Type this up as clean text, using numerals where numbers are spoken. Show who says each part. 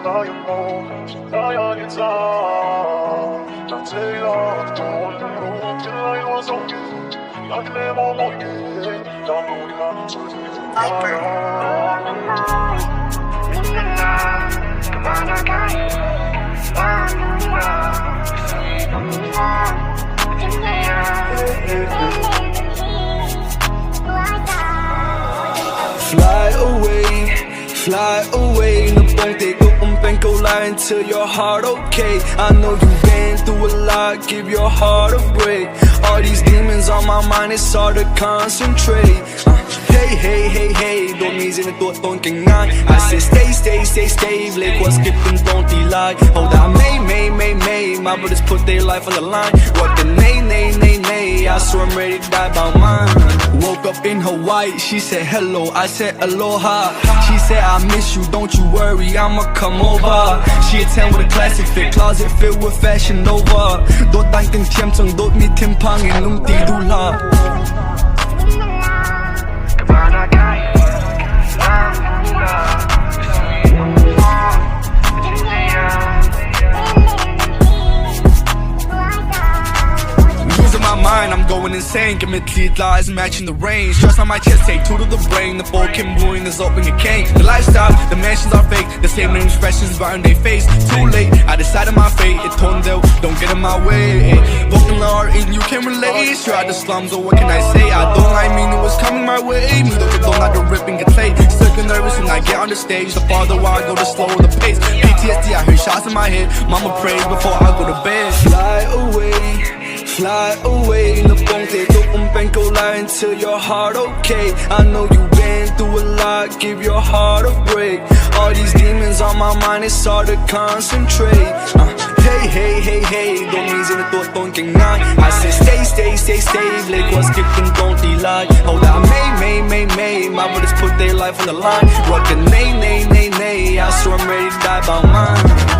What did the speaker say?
Speaker 1: 나의 몸 나의 자 자체가 좋은 길라이 와서 여기 내 몸을 난 우리가
Speaker 2: Fly away, no bong they go bang go lie until your heart okay. I know you've been through a lot, give your heart a break. All these demons on my mind, it's hard to concentrate. Hey, don't mean in the thought don't get nine. I say stay, like what's skipping don't lie. Hold on, may, my brothers put their life on the line. What the nay, I swear I'm ready to die by mine. Woke up in Hawaii, she said hello, I said aloha. She said I miss you, don't you worry, I'ma come over. She a 10 with a classic fit, closet filled with Fashion Nova. Đốt tan từng thiêm chẳng đốt mi thêm phang in lung tí đu la. I'm going insane, give me teeth lies matching the range. Stress on my chest, take two to the brain. The folk can ruin this open your cane. The lifestyle, the mansions are fake. The same name expressions burn they face. Too late, I decided my fate. It turned out, don't get in my way. Broken heart and you can relate. Straight out the slums, or what can I say? I don't like mean it was coming my way. Mizo que don't like the ripping get played. Still get nervous when I get on the stage. The farther I go, the slower the pace. PTSD, I hear shots in my head. Mama prays before I go to bed. Fly away, no bong they go bang go lie until your heart okay. I know you've been through a lot, give your heart a break. All these demons on my mind, it's hard to concentrate. Hey, don't mean in the thought don't get nine. I say stay, like what's skipping don't lie. Hold on, may, my brothers put their life on the line. What the nay, I swear I'm ready to die by mine.